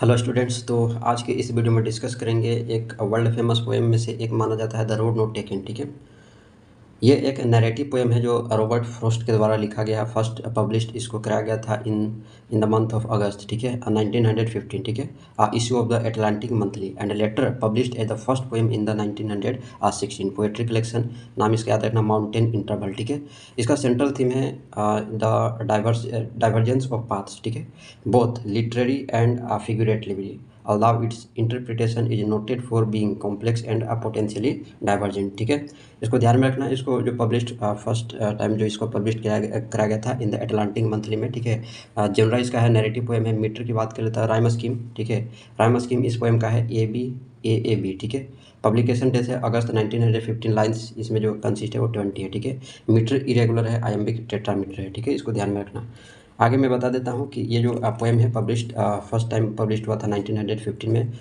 Hello students. तो आज के इस वीडियो में डिस्कस करेंगे एक वर्ल्ड फेमस पोएम में से एक माना जाता है द रोड नॉट टेकन। ठीक है, ये एक नैरेटिव पोएम है जो रॉबर्ट फ्रॉस्ट के द्वारा लिखा गया। फर्स्ट पब्लिश्ड इसको कराया गया था in in the month of August. ठीक है, 1915। ठीक है, issue of the Atlantic Monthly and later published as the first poem in the 1916 poetry collection. नाम इसका याद रखना, माउंटेन इंटरवल। ठीक है, इसका सेंट्रल थीम है द डाइवर्जेंस ऑफ पाथ्स। ठीक है, both literary and figuratively, although its interpretation is noted for being complex and potentially divergent। ठीक है, इसको ध्यान में रखना। इसको जो पब्लिश्ड फर्स्ट टाइम जो इसको पब्लिश कराया गया था इन द एटलांटिक मंथली में। ठीक है, जनरल इसका है नैरेटिव पोएम है। मीटर की बात कर लेता है राइम स्कीम। ठीक है, राइम स्कीम इस पोएम का है ए बी। ठीक है, पब्लिकेशन डेट है अगस्त 1915। लाइन्स इसमें जो कंसिस्ट है वो 20 है। ठीक है, मीटर इरेगुलर है, आयम्बिक टेट्रामीटर है। ठीक है, इसको ध्यान में रखना। आगे मैं बता देता हूँ कि ये जो पोएम है पब्लिश्ड फर्स्ट टाइम पब्लिश्ड हुआ था 1915 में।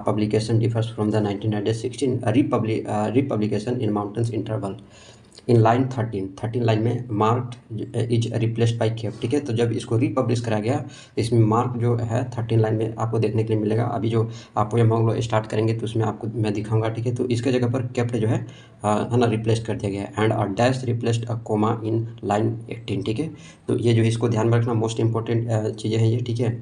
Publication differs from the 1916 republication in mountains interval. In line 13 line में mark is replaced by cape. ठीक है, तो जब इसको रीपब्लिश कराया गया तो इसमें मार्क जो है 13 लाइन में आपको देखने के लिए मिलेगा। अभी जो आप पोएम हम लोग स्टार्ट करेंगे तो उसमें आपको मैं दिखाऊंगा। ठीक है, तो इसके जगह पर केप्ट जो है ना रिप्लेस कर दिया गया है and a dash replaced a comma in line 18। ठीक है, तो ये जो इसको ध्यान में रखना, मोस्ट इंपॉर्टेंट चीज़ें हैं ये। ठीक है,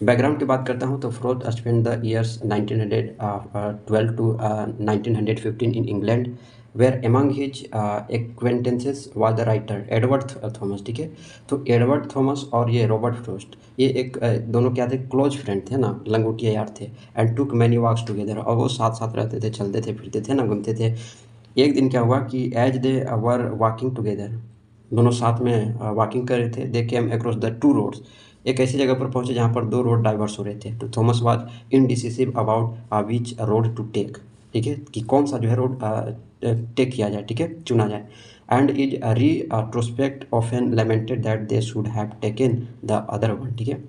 बैकग्राउंड की बात करता हूँ तो Frost spend the years 1912 to 1915 in England, where among his acquaintances was the writer Edward Thomas. ठीक है, तो एडवर्ड थॉमस और ये रॉबर्ट फ्रॉस्ट ये एक दोनों क्या थे, क्लोज फ्रेंड थे ना, लंगोटिया यार थे। And took many walks together, और वो साथ साथ रहते थे, चलते थे, फिरते थे ना, घूमते थे। एक दिन क्या हुआ कि as they were walking together, दोनों साथ में वॉकिंग कर रहे थे, they came across the two roads, एक ऐसी जगह पर पहुंचे जहां पर दो रोड डाइवर्स हो रहे थे। तो Thomas was indecisive about which road to take. ठीक है, कि कौन सा जो है रोड टेक किया जाए, ठीक है, चुना जाए। And is retrospect often lamented that they should have taken the other one. ठीक है,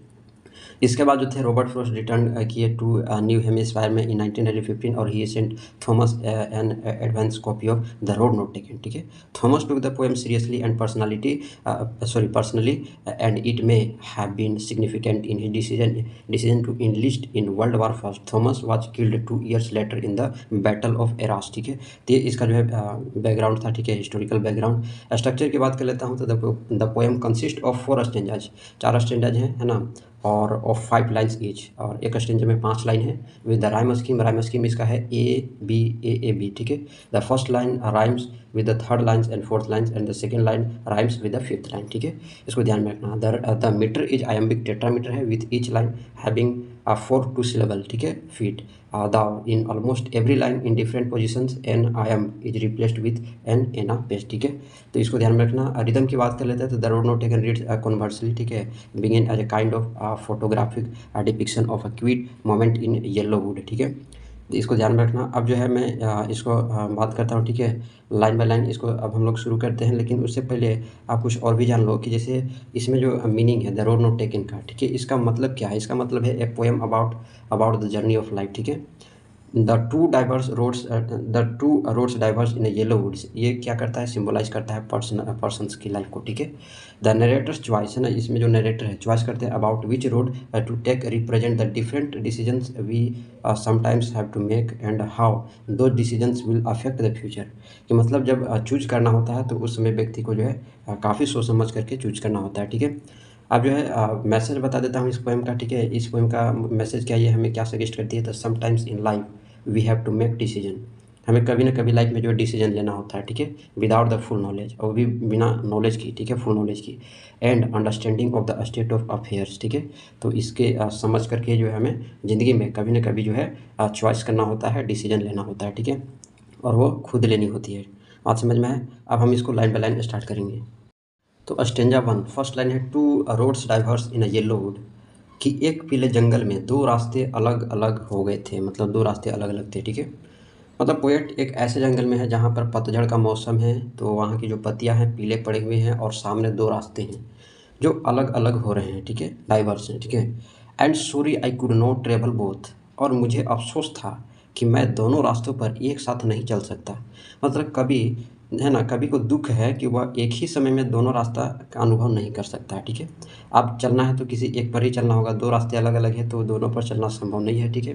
इसके बाद जो थे रॉबर्ट फ्रॉस्ट रिटर्न किए टू न्यू हेमिस्फीयर में इन 1915 और he sent Thomas an advance copy of the road not taken. ठीक है, Thomas took the poem seriously and personally and it may have been significant in his decision to enlist in world war first. Thomas was killed 2 years later in the battle of Arras. ठीक है, तो ये इसका जो है background था। ठीक है, हिस्टोरिकल बैकग्राउंड। स्ट्रक्चर की बात कर लेता हूँ तो the poem consist of 4 stanzas, 4 stanzas हैं, है ना, और ऑफ 5 लाइन्स ईच, और एक स्टेंजा में 5 लाइन है। With the rhyme scheme, rhyme scheme इसका है ए बी। ठीक है, the first line rhymes with the third lines and fourth lines and the second line rhymes with the fifth line. ठीक है, इसको ध्यान में रखना। The meter is iambic tetrameter है with each line having 4 2 syllable। ठीक है, feet the in almost every line in different positions an iamb is replaced with an anapaest. ठीक है, तो इसको ध्यान में रखना। रिदम की बात कर लेते हैं तो the road not taken reads conversely. ठीक है, begin as a kind of photographic depiction of a quick moment in yellow wood. ठीक है, तो इसको ध्यान में रखना। अब जो है मैं इसको बात करता हूँ। ठीक है, लाइन बाय लाइन इसको अब हम लोग शुरू करते हैं, लेकिन उससे पहले आप कुछ और भी जान लो कि जैसे इसमें जो मीनिंग है द रोड नॉट टेकन का, ठीक है, इसका मतलब क्या है। इसका मतलब है a poem about the journey of life. ठीक है, the two roads diverse in yellow woods, ये क्या करता है, सिंबलाइज करता है पर्सन्स की लाइफ को। ठीक है, द नरेटर्स चॉइस है ना, इसमें जो नरेटर है चॉइस करते हैं about which road to take represent the different decisions we sometimes have to make and how those decisions will affect the future. कि मतलब जब चूज करना होता है तो उस समय व्यक्ति को जो है काफ़ी सोच समझ करके चूज करना होता है। ठीक है, अब जो है मैसेज बता देता हूँ इस पोएम का। ठीक है, इस पोएम का मैसेज क्या, ये हमें क्या सजेस्ट करती है, तो sometimes in life we have to make decision, हमें कभी ना कभी लाइफ में जो डिसीजन लेना होता है। ठीक है, विदाउट द फुल नॉलेज, और भी बिना नॉलेज की, ठीक है, फुल नॉलेज की, and understanding of the state of affairs. ठीक है, तो इसके समझ करके जो है हमें ज़िंदगी में कभी ना कभी जो है चॉइस करना होता है, डिसीजन लेना होता है। ठीक है, और वो खुद लेनी होती है। बात समझ में है। अब हम इसको लाइन बाय लाइन स्टार्ट करेंगे। तो स्टेंजा 1 फर्स्ट लाइन है, two roads diverse in a yellow would, कि एक पीले जंगल में दो रास्ते अलग अलग हो गए थे, मतलब दो रास्ते अलग अलग थे। ठीक है, मतलब पोएट एक ऐसे जंगल में है जहाँ पर पतझड़ का मौसम है, तो वहाँ की जो पत्तियाँ हैं पीले पड़े हुए हैं और सामने दो रास्ते हैं जो अलग अलग हो रहे हैं। ठीक है, डाइवर्स हैं। ठीक है, and sorry I could not travel both, और मुझे अफसोस था कि मैं दोनों रास्तों पर एक साथ नहीं चल सकता। मतलब कभी है ना, कवि को दुःख है कि वह एक ही समय में दोनों रास्ता का अनुभव नहीं कर सकता है, ठीक है। अब चलना है तो किसी एक पर ही चलना होगा, 2 रास्ते अलग-अलग हैं तो दोनों पर चलना संभव नहीं है, ठीक है।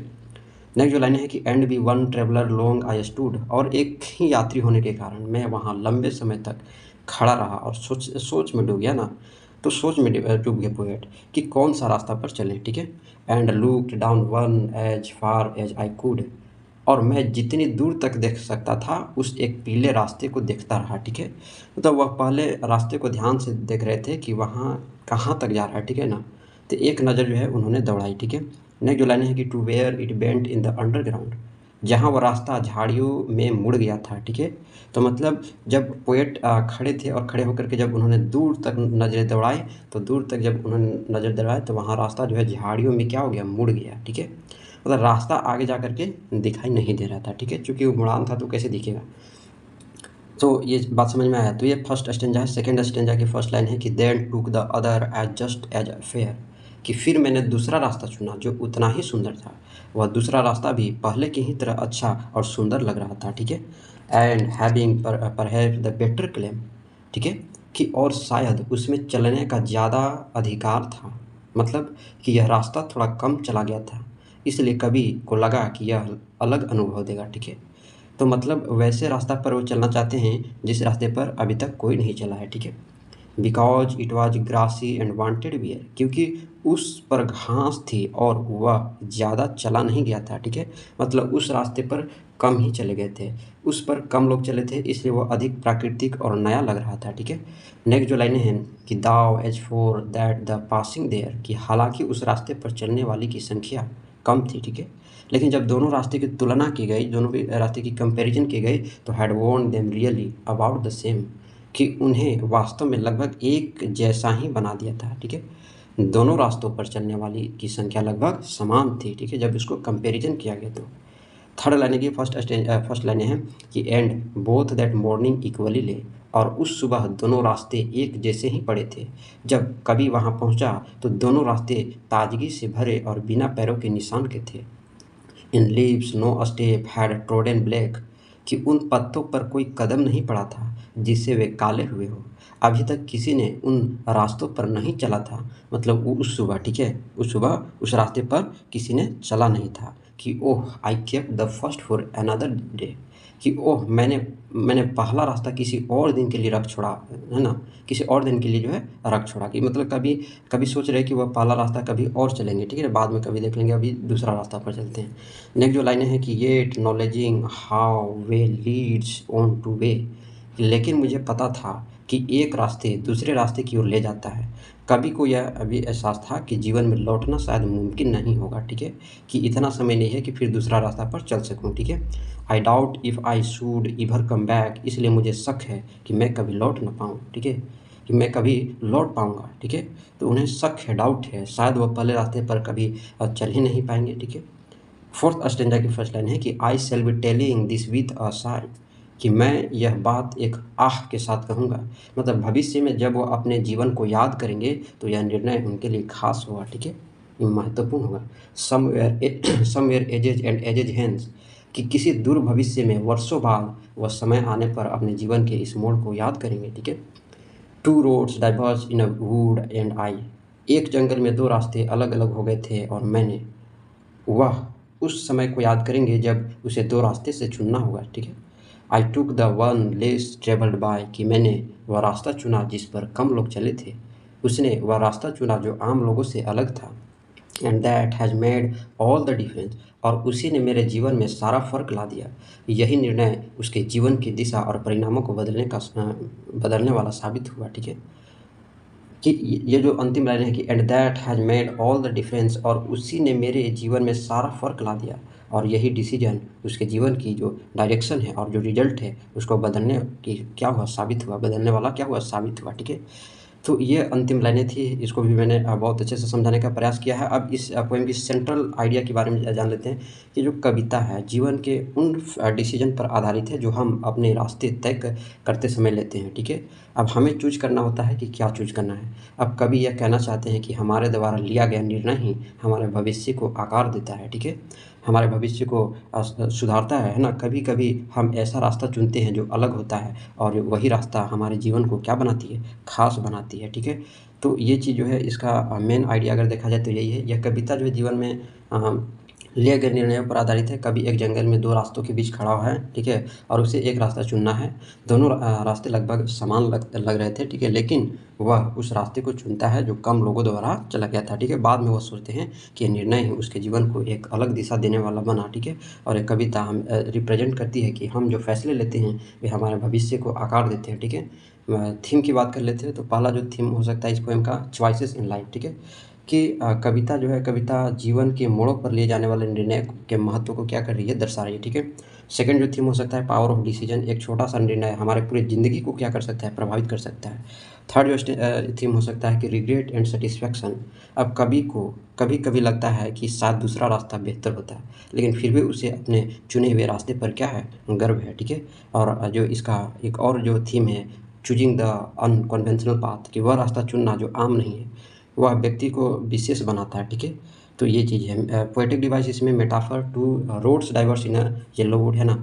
नेक्स्ट जो लाइन है कि and be one traveller long I stood, और एक ही यात्री होने के कारण मैं वहाँ लंबे समय तक खड़ा रहा और सोच सोच में डूब गया ना, तो सोच में डूब गया पोएट कि कौन सा रास्ता पर चलें, ठीक है। And looked down one as far as I could, और मैं जितनी दूर तक देख सकता था उस एक पीले रास्ते को देखता रहा, ठीक है। मतलब वह पहले रास्ते को ध्यान से देख रहे थे कि वहाँ कहाँ तक जा रहा है, ठीक है ना। तो एक नज़र जो है उन्होंने दौड़ाई, ठीक है। नेक्स्ट जो लाइन है कि to where it bent in the underground, जहाँ वो रास्ता झाड़ियों में मुड़ गया था, ठीक है। तो मतलब जब पोएट खड़े थे और खड़े होकर के जब उन्होंने दूर तक नज़रें दौड़ाई, तो दूर तक जब उन्होंने नज़र दौड़ाई तो वहाँ रास्ता जो है झाड़ियों में क्या हो गया, मुड़ गया, ठीक है। मतलब रास्ता आगे जा कर के दिखाई नहीं दे रहा था, ठीक है, चूँकि वो मुड़ान था तो कैसे दिखेगा। तो ये बात समझ में आया। तो ये फर्स्ट स्टैन्ज़ा है। सेकंड स्टैन्ज़ा की फर्स्ट लाइन है कि then took the other as just as fair, कि फिर मैंने दूसरा रास्ता चुना जो उतना ही सुंदर था। वह दूसरा रास्ता भी पहले की ही तरह अच्छा और सुंदर लग रहा था, ठीक है। And having perhaps the better claim, ठीक है, कि और शायद उसमें चलने का ज़्यादा अधिकार था। मतलब कि यह रास्ता थोड़ा कम चला गया था, इसलिए कवि को लगा कि यह अलग अनुभव देगा, ठीक है। तो मतलब वैसे रास्ता पर वो चलना चाहते हैं जिस रास्ते पर अभी तक कोई नहीं चला है, ठीक है। Because it was grassy and wanted wear, क्योंकि उस पर घास थी और वह ज़्यादा चला नहीं गया था, ठीक है। मतलब उस रास्ते पर कम ही चले गए थे, उस पर कम लोग चले थे, इसलिए वह अधिक प्राकृतिक और नया लग रहा था, ठीक है। नेक्स्ट जो लाइनें हैं कि though as for that the passing there, कि हालांकि उस रास्ते पर चलने वाली की संख्या कम थी, ठीक है। लेकिन जब दोनों रास्ते की तुलना की गई, दोनों के रास्ते की कंपैरिजन की गई, तो had want them really about the same, कि उन्हें वास्तव में लगभग एक जैसा ही बना दिया था, ठीक है। दोनों रास्तों पर चलने वाली की संख्या लगभग समान थी, ठीक है, जब इसको कंपैरिजन किया गया तो। थर्ड लाइन की फर्स्ट लाइनें हैं कि and both that morning equally ले, और उस सुबह दोनों रास्ते एक जैसे ही पड़े थे। जब कवि वहाँ पहुँचा तो दोनों रास्ते ताजगी से भरे और बिना पैरों के निशान के थे। In leaves no step had trodden black, कि उन पत्तों पर कोई कदम नहीं पड़ा था जिससे वे काले हुए हो। अभी तक किसी ने उन रास्तों पर नहीं चला था, मतलब वो उस सुबह, ठीक है, उस सुबह उस रास्ते पर किसी ने चला नहीं था। कि oh I kept the first for another day, कि ओह मैंने पहला रास्ता किसी और दिन के लिए रख छोड़ा, है ना, किसी और दिन के लिए जो है रख छोड़ा। कि मतलब कभी कभी सोच रहे कि वह पहला रास्ता कभी और चलेंगे, ठीक है, बाद में कभी देख लेंगे, अभी दूसरा रास्ता पर चलते हैं। नेक्स्ट जो लाइनें हैं कि येट नॉलेजिंग how way leads on to way, लेकिन मुझे पता था कि एक रास्ते दूसरे रास्ते की ओर ले जाता है। कवि को यह अभी एहसास था कि जीवन में लौटना शायद मुमकिन नहीं होगा, ठीक है, कि इतना समय नहीं है कि फिर दूसरा रास्ता पर चल सकूं, ठीक है। I doubt if I should इवर come back, इसलिए मुझे शक है कि मैं कभी लौट ना पाऊँ, ठीक है, कि मैं कभी लौट पाऊँगा, ठीक है। तो उन्हें शक है, डाउट है, शायद वह पहले रास्ते पर कभी चल ही नहीं पाएंगे, ठीक है। फोर्थ स्टैन्ज़ा की फर्स्ट लाइन है कि I shall be telling this with a sigh, कि मैं यह बात एक आह के साथ कहूँगा। मतलब भविष्य में जब वो अपने जीवन को याद करेंगे तो यह निर्णय उनके लिए खास होगा, ठीक है, ये महत्वपूर्ण होगा। Somewhere somewhere edges and edges hence, कि किसी दूर भविष्य में वर्षों बाद वह समय आने पर अपने जीवन के इस मोड़ को याद करेंगे, ठीक है। Two roads diverse in a wood and I, एक जंगल में दो रास्ते अलग अलग हो गए थे और मैंने, वह उस समय को याद करेंगे जब उसे दो रास्ते से चुनना होगा, ठीक है। I took the one less travelled by, कि मैंने वह रास्ता चुना जिस पर कम लोग चले थे। उसने वह रास्ता चुना जो आम लोगों से अलग था। And that has made all the difference, और उसी ने मेरे जीवन में सारा फ़र्क ला दिया। यही निर्णय उसके जीवन की दिशा और परिणामों को बदलने वाला साबित हुआ, ठीक है। कि ये जो अंतिम लाइन है कि and that has made all the difference, और उसी ने मेरे जीवन में सारा फ़र्क ला दिया। और यही डिसीजन उसके जीवन की जो डायरेक्शन है और जो रिजल्ट है उसको बदलने की क्या हुआ, साबित हुआ, बदलने वाला क्या हुआ, साबित हुआ, ठीक है। तो ये अंतिम लाइनें थी, इसको भी मैंने बहुत अच्छे से समझाने का प्रयास किया है। अब इस पोएम की सेंट्रल आइडिया के बारे में जान लेते हैं कि जो कविता है जीवन के उन डिसीजन पर आधारित है जो हम अपने रास्ते तय करते समय लेते हैं, ठीक है। अब हमें चूज करना होता है कि क्या चूज करना है। अब कवि यह कहना चाहते हैं कि हमारे द्वारा लिया गया निर्णय ही हमारे भविष्य को आकार देता है, ठीक है। हमारे भविष्य को सुधारता है ना? कभी-कभी हम ऐसा रास्ता चुनते हैं जो अलग होता है और वही रास्ता हमारे जीवन को क्या बनाती है? ख़ास बनाती है, ठीक है? तो ये चीज़ जो है इसका मेन आइडिया अगर देखा जाए तो यही है। यह कविता जो है जीवन में लिए गए निर्णयों पर आधारित है। कभी एक जंगल में 2 रास्तों के बीच खड़ा हुआ है, ठीक है? और उसे एक रास्ता चुनना है। दोनों रास्ते लगभग समान लग रहे थे, ठीक है? लेकिन वह उस रास्ते को चुनता है जो कम लोगों द्वारा चला गया था, ठीक है? बाद में वो सोचते हैं कि ये निर्णय ही उसके जीवन को एक अलग दिशा देने वाला बना, ठीक है? और ये कविता हम रिप्रेज़ेंट करती है कि हम जो फ़ैसले लेते हैं, वे हमारे भविष्य को आकार देते हैं, ठीक है? थीम की बात कर लेते हैं तो पहला जो थीम हो सकता है इस पोएम का चॉइसेस इन लाइफ़, ठीक है? कि कविता जो है कविता जीवन के मोड़ों पर लिए जाने वाले निर्णय के महत्व को क्या कर रही है, दर्शा रही है, ठीक है? सेकंड जो थीम हो सकता है पावर ऑफ डिसीजन, एक छोटा-सा निर्णय हमारे पूरी ज़िंदगी को क्या कर सकता है, प्रभावित कर सकता है। थर्ड जो थीम हो सकता है कि रिग्रेट एंड सैटिस्फैक्शन, अब कभी-कभी लगता है कि शायद दूसरा रास्ता बेहतर होता है, लेकिन फिर भी उसे अपने चुने हुए रास्ते पर क्या है, गर्व है, ठीक है? और जो इसका एक और जो थीम है चूज़िंग द अनकन्वेंशनल पाथ, कि वह रास्ता चुनना जो आम नहीं है, वह व्यक्ति को विशेष बनाता है, ठीक है? तो ये चीज़ है। पोएटिक डिवाइस इसमें metaphor to roads diverse in a yellow would, है ना?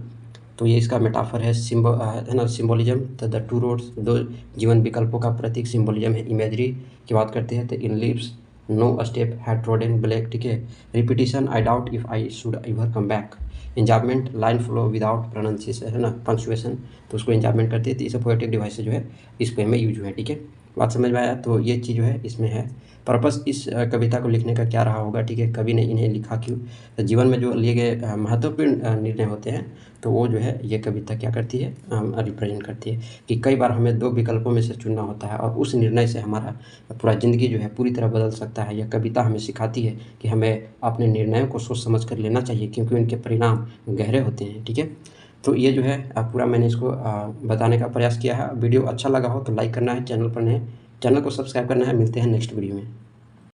तो ये इसका मेटाफर है है ना? सिम्बोलिज़्म द टू रोड्स, 2 जीवन विकल्पों का प्रतीक सिम्बोलिज़्म है। इमेजरी की बात करते हैं तो in leaves no step had trodden black, ठीक है? Repetition I doubt if I should ever come back. Enjoyment line flow without pronunciation, है ना? पंक्चुएशन, तो उसको एन्जॉयमेंट करती है। तो ये सब पोएटिक डिवाइस जो है इस पोएम में यूज़ हुए हैं, ठीक है? बात समझ में आया? तो ये चीज़ जो है इसमें है। पर्पस इस कविता को लिखने का क्या रहा होगा, ठीक है? कवि ने इन्हें लिखा क्यों? तो जीवन में जो लिए गए महत्वपूर्ण निर्णय होते हैं, तो वो जो है ये कविता क्या करती है, रिप्रेज़ेंट करती है कि कई बार हमें 2 विकल्पों में से चुनना होता है और उस निर्णय से हमारा पूरा ज़िंदगी जो है पूरी तरह बदल सकता है। यह कविता हमें सिखाती है कि हमें अपने निर्णयों को सोच समझ कर लेना चाहिए क्योंकि उनके परिणाम गहरे होते हैं, ठीक है? तो ये जो है पूरा मैंने इसको बताने का प्रयास किया है। वीडियो अच्छा लगा हो तो लाइक करना है, चैनल को सब्सक्राइब करना है। मिलते हैं नेक्स्ट वीडियो में।